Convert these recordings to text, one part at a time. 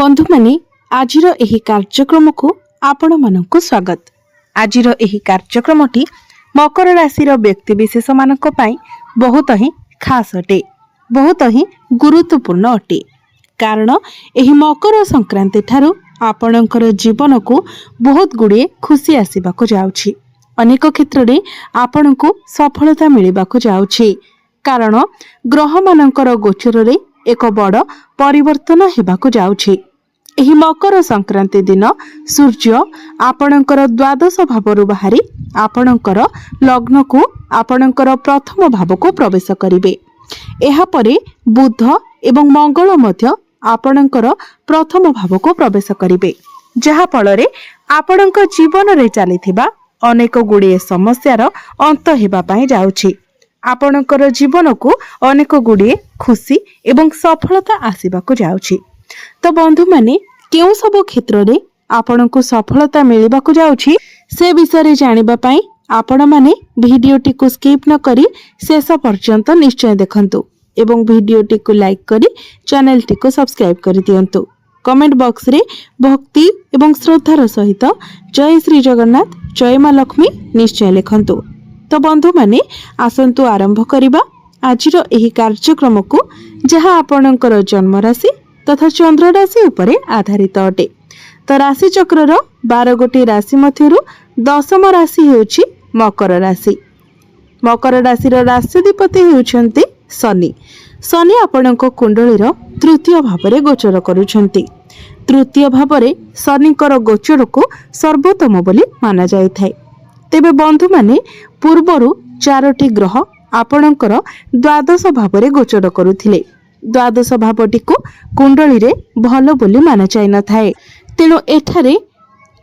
बंधु माने आजिर एही कार्यक्रम को आपण मानक स्वागत। आजिर एही कार्यक्रमटी मकर राशि व्यक्ति विशेष मानक पई बहुत ही खास अटे, बहुत ही गुरुत्वपूर्ण अटे। कारण एही मकर संक्रांति ठारू आपणकर जीवन को बहुत गुड़िए खुशी आसवाक जाउछि। अनेक क्षेत्र में आपण को सफलता मिलवाक जाउछि। कारण ग्रह मानकर गोचर रे एक बड़ परिवर्तन हेबाक जाउछि। एही मकर संक्रांति दिन सूर्य आपणकर द्वादश भावरु बाहरी आपणकर लग्न को आपणकर प्रथम भाव को प्रवेश करिवे। एहा परे बुध एवं मंगल मध्य आपणकर प्रथम भाव को प्रवेश करिवे, जहा फଳରେ आपणक जीवन रे चलिथिबा अनेक गुड़िए समस्यार अंत हेबा पई जाउछि। आपणकर जीवन को अनेक गुड़िए खुशी एवं सफलता आसीबाक जाउछि। तो बंधु माने केउ सब क्षेत्र रे आपण को सफलता मिलबाक जाउछि से विषय जानिबा पई आपण माने भिडियोटी को स्किप न करी शेष पर्यंत निश्चय देखंतु एवं भिडियोटी को लाइक करी चैनल टी को सब्सक्राइब कर दियंतु। कमेंट बॉक्स रे भक्ति एवं श्रद्धार सहित जय श्री जगन्नाथ जय मां लक्ष्मी निश्चय लिखंतु। तो बंधु माने आसंतु आरंभ करिबा आजिर एही कार्यक्रम को, जहा आपणकर जन्म राशि तथा चंद्र राशि उपरे आधारित अटे। तो राशि चक्र 12 गोटी राशि मध्यरु दशम राशि हेउछि मकर राशि। मकर राशि राष्ट्राधिपति हेउछन्ति शनि। शनि आपणक कुंडलीर तृतीय भाव में गोचर करुछन्ति। तृतीय भाव में शनिकर गोचर को सर्वोत्तम बोली माना जायथाय। तेबे बंधु माने पूर्वरु 4टी ग्रह आपणकर द्वादश भाव में गोचर करुथिले। द्वादश भावटी को कुंडली रे भलो बोली माना जाय न थाए। तेणु एठारे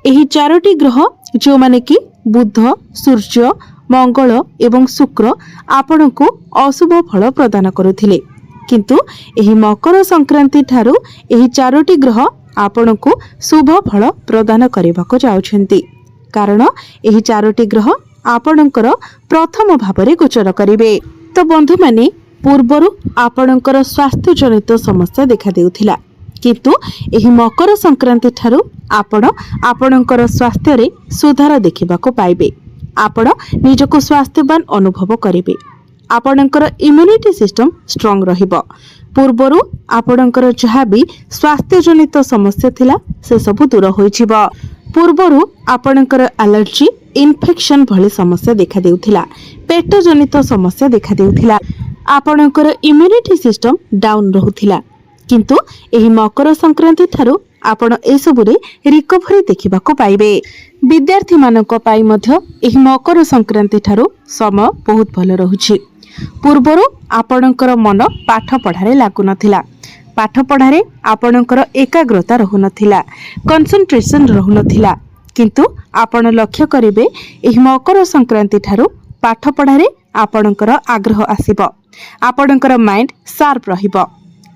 एही 4टी ग्रह जो माने कि बुध, सूर्य, मंगल एवं शुक्र आपण को अशुभ फल प्रदान करुथिले। किंतु एही मकर संक्रांति ठारू एही 4टी ग्रह आपण को शुभ फल प्रदान करबाक जाउछन्ति। कारण एही 4टी ग्रह आपणकर प्रथम भाव में गोचर करिवे। तो बंधु माने पूर्वरु आपणकर स्वास्थ्य जनित समस्या देखा देउथिला, किंतु एही मकर संक्रांति ठारू आपणकर स्वास्थ्य रे सुधार देखिबाको पाइबे। आपण निजको स्वास्थ्यवान अनुभव करिवे। आपणकर इम्यूनिटी सिस्टम स्ट्रांग रहिबो। पूर्वरु आपणकर जहा भी स्वास्थ्य जनित समस्या थिला से सब दूर होइछिबो। पूर्वरु आपणकर एलर्जी, इन्फेक्शन भली समस्या देखा देउथिला, पेट जनित समस्या देखा देउथिला, आपणकर इम्यूनिटी सिस्टम डाउन रहुथिला। किंतु एही मकर संक्रांति ठारू आपण एसबुरे रिकवरी देखिबाको पाइबे। विद्यार्थी मानक पाई मध्य एही मकर संक्रांति ठारू समय बहुत भल रहुछि। पूर्वरु आपणकर मन पाठ पढ़ारे लागु नथिला। पाठ पढ़ारे आपणकर एकाग्रता रहु नथिला, कंसंट्रेशन रहु नथिला। किंतु आपण लक्ष्य करिवे एही मकर संक्रांति ठारू पाठ पढ़ारे आपणकर आग्रह आसीबो। आपणकर माइंड शार्प रहिबो।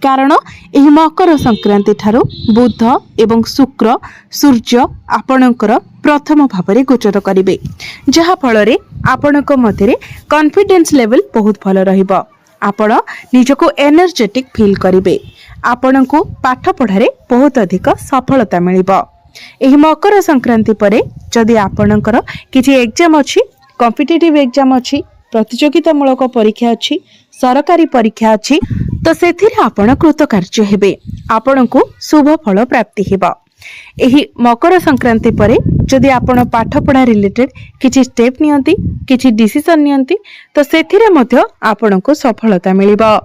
कारण एही मकर संक्रांति ठारू बुध एवं शुक्र, सूर्य आपणकर प्रथम भाव में गोचर करिवे, जहा फଳରେ आपणक मध्यरे कॉन्फिडेंस लेवल बहुत भल रहिबो। आपण निजको एनर्जेटिक फील करिवे। आपणको पाठ पढ़ारे बहुत अधिक सफलता मिलिबो। एही मकर संक्रांति परे जदि आपणकर किछि एग्जाम अछि, कॉम्पिटिटिव एग्जाम अछि, प्रतियोगितामूलक परीक्षा अछि, सरकारी परीक्षा अछि, तो सेथिरे आपण कृतकार्य हेबे। आपण को शुभ फल प्राप्ति हेबो। एही मकर संक्रांति परे जदि आपण पाठ पढ़ा रिलेटेड किछि स्टेप नियंती, किछि डिसीजन नियंती, तो सेथिरे मध्य आपण को सफलता मिलिबो।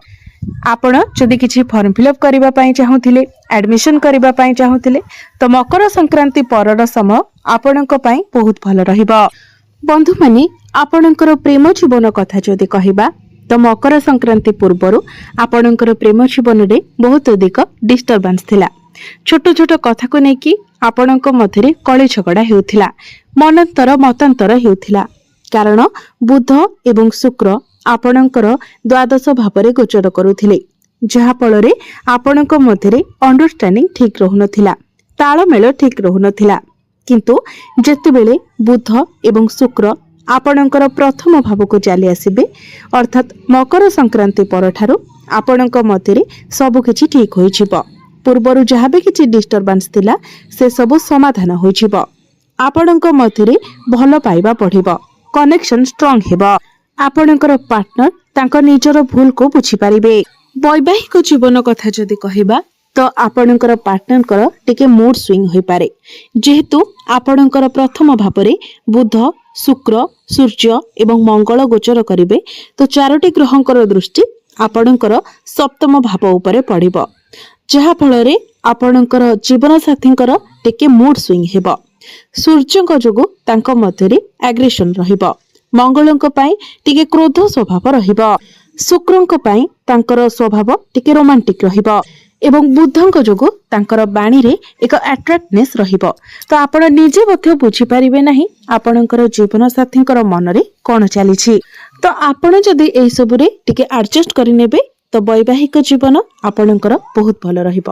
आपण जदि किछि फॉर्म फिलअप करिबा पई चाहुथिले, एडमिशन करिबा पई चाहुथिले, तो मकर संक्रांति परर समय आपणक पई बहुत भल रहिबो। बंधु माने आपणकर प्रेम जीवन कथा जदि कहिबा, तो मकर संक्रांति पूर्वरु आपणकर प्रेम जीवन रे बहुत अधिक डिस्टर्बेंस थिला। छोट छोट कथा को नेकी आपणक मध्यरे कଳି झगड़ा हेउथिला, मनंतर मतांतर हेउथिला। कारण बुध एवं शुक्र आपणकर द्वादश भाव में गोचर करुथिले, जहा फଳରେ आपणक मध्यरे अंडरस्टैंडिंग ठीक रहु नथिला, ताळमेळ ठीक रहु नथिला। किंतु जेतेबेले बुध एवं शुक्र आपणकर प्रथम भाव को चली आसीबे, अर्थात मकर संक्रांति परठारु आपणक मध्यरे सब किछि ठीक होइछिबो। पूर्वर जहाँ भी किसी डिस्टर्बांस थिला से सब समाधान हो जिवो। आपणक मध्यरे भल पाइबा बढ़िबो, कनेक्शन स्ट्रांग हेबो। आपणकर पार्टनर तांको निजर भूल को बुझी पारिबे। वैवाहिक जीवन कथा जदि कहिबा तो आपणकर पार्टनर टिके मूड स्विंग होई पारे, जेहेतु आपणकर प्रथम भावरे बुध, शुक्र, सूर्य एवं मंगल गोचर करिवे तो चारोटी ग्रहंकर दृष्टि आपणकर सप्तम भाव उपरे पड़िबो, जहा फଳରେ आपणकर जीवन साथींकर टिके मूड स्विंग हेबो। सूर्यंक जोगु तांको मध्यरे एग्रेशन रहिबो, मंगलंक पई टिके क्रोध स्वभाव रहिबो, शुक्रंक पई तांकर स्वभाव टिके रोमांटिक रहिबो एवं बुद्धंक जोगु तांकर बाणी रे एक अट्रैक्टनेस रहिबो। तो आपण निजे मध्य बुझी पारिबे नाही आपणकर जीवन साथींकर मन रे कोन चलीछि। तो आपण जदि एई सब रे टिके एडजस्ट करि नेबे तो वैवाहिक जीवन आपणकर बहुत भल रहिबो,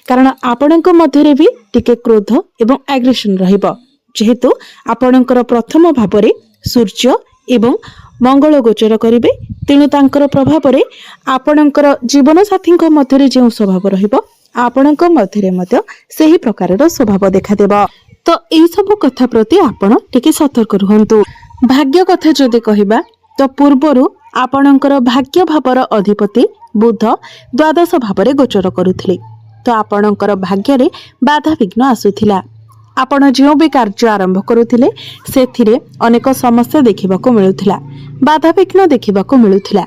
कारण आपणक मध्य रे भी टिके क्रोध एवं एग्रेशन रहिबो, जेहेतु आपणकर प्रथम भाव रे सूर्य एवं मंगल गोचर करिवे। तेणु तांकर प्रभाव रे आपणकर जीवन साथींक मध्य रे जे स्वभाव रहिबो आपणक मध्य रे मध्य सेही प्रकारर स्वभाव देखा देबो। तो एई सब कथा प्रति आपण टिके सतर्क रहंतु। भाग्य कथा जदि कहिबा तो पूर्वरु आपणकर भाग्य भावर अधिपति बुध द्वादश भाव गोचर करुथिले, तो आपणकर भाग्य रे बाधा विघ्न आसुथिला। आपण जो भी कार्य आरंभ करुथिले सेथिरे अनेक समस्या देखिबाको मिलुथिला, बाधा विघ्न देखिबाको मिलुथिला।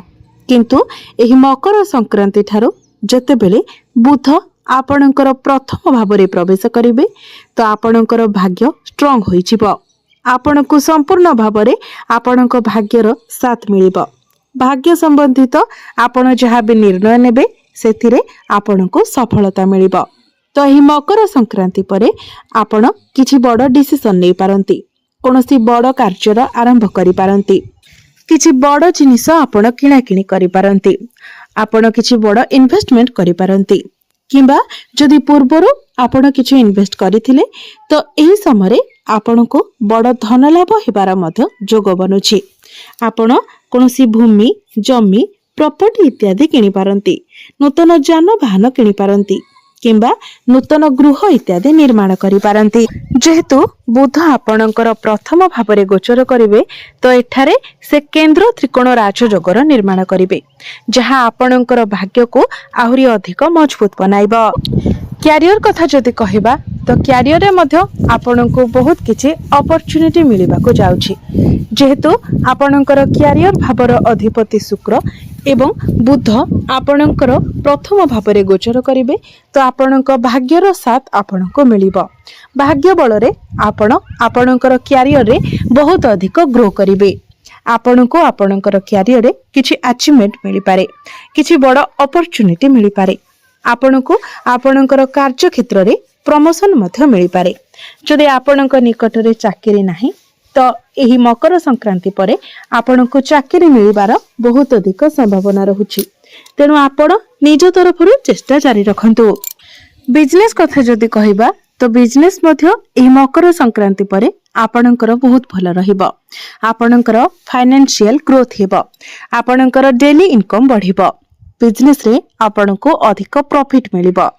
किंतु एही मकर संक्रांति ठारो जतेबेले बुध आपणकर प्रथम भाव रे प्रवेश करिवे तो आपणकर भाग्य स्ट्रांग होई जिवो। आपणको संपूर्ण भाव रे आपणक भाग्यर साथ मिलिबो। भाग्य संबंधित आपण जहाँ भी निर्णय नेबे सेथिरे आपणको सफलता मिलिबो। तो एही मकर संक्रांति परे आपण किछि बड़ डिसिजन नै पारंती, कोनोसी बड़ कार्यर आरंभ करि पारंती, किछि बड़ जिनिस आपण किणा किणी करि पारंती, आपण किछि बड़ इन्वेस्टमेंट करि पारंती, किंबा जदि पूर्वरु आपण किछि इन्वेस्ट करिथिले तो एही समय आपणको बड़ धन लाभ हेबार मध्य जोग बनुछि। आपण कोनोसी भूमि, जमी, प्रॉपर्टी इत्यादि किणी पारंती, नूतन यानवाहन किणी पारंती, किंबा नूतन गृह इत्यादि निर्माण करि पारंती। जेहेतु बुध आपणकर प्रथम भाव रे गोचर करिवे तो एठारे से केंद्र त्रिकोण राजयोगर निर्माण करिवे, जहां आपणकर भाग्य को आहुरी अधिक मजबूत बनाइबो। क्यारियर कथा जदि कहिबा तो क्यारियर रे मध्य आपणको बहुत किछि अपॉर्चुनिटी मिलिबा को जाउछि, जेहेतु आपणकर क्यारियर भावर अधिपति शुक्र एवं बुध आपणकर प्रथम भाव रे गोचर करिवे तो आपणक भाग्यर साथ आपणको मिलिबो। भाग्य बल रे आपण आपणकर क्यारियर रे बहुत अधिक ग्रो करिवे। आपणको आपणकर क्यारियर रे किछि अचीवमेंट मिलि पारे, किछि बड़ अपॉर्चुनिटी मिलि पारे। आपणको आपणकर कार्य क्षेत्र रे प्रमोशन मध्य मिलि पारे। जदि आपणक निकट रे चाकरी नाही तो एही मकर संक्रांति परे आपणको चाकरी मिलिबार बहुत अधिक संभावना रहुछि। तेणु आपण निज तरफरु चेष्टा जारी रखंतु। बिजनेस कथा जदि कहिबा तो बिजनेस मध्य एही मकर संक्रांति परे आपणकर बहुत भल रहिबो। आपणकर फाइनेंशियल ग्रोथ हेबो, आपणकर डेली इनकम बढ़िबो। बिजनेस रे आपणको अधिक प्रॉफिट मिलिबो,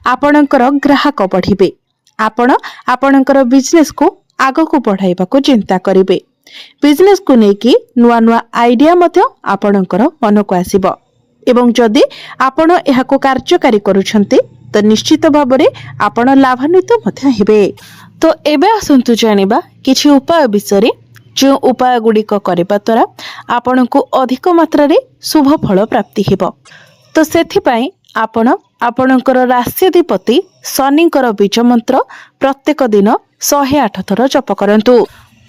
आपणकर ग्राहक बढ़िबे। आपण आपणकर बिजनेस को आगो को बढ़ाइबा को चिंता करिवे। बिजनेस को नेकी नुआ नुआ आइडिया मध्य आपणकर मन को आसीबो एवं जदि आपण एहा को कार्यकारी करूछंती तो निश्चित भाव रे आपण लाभान्वित मध्य हेबे। तो एबे आसंतु जानिबा किछि उपाय विषय जो उपाय गुड़िक करबा द्वारा आपणको अधिक मात्रा रे शुभ फल प्राप्ति हेबो। तो सेथिपाई आपण आपणकर राशिधिपति शनिकर बीज मंत्र प्रत्येक दिन 108 थर जप करंतु।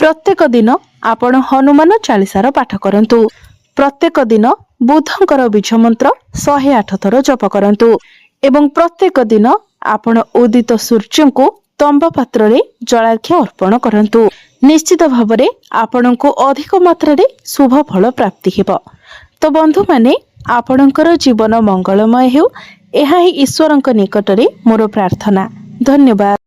प्रत्येक दिन आपण हनुमान चालीसार पाठ करंतु। प्रत्येक दिन बुधंकर बीज मंत्र 108 थर जप करंतु एवं प्रत्येक दिन आपण उदित सूर्य को तंबा पात्र रे जलार्घ्य अर्पण करंतु। निश्चित भाव रे आपणको अधिक मात्रा रे शुभ फल प्राप्ति हेबो। तो बंधु माने आपणकर जीवन मंगलमय हेउ, एहा ही ईश्वरंक निकटरे मोर प्रार्थना। धन्यवाद।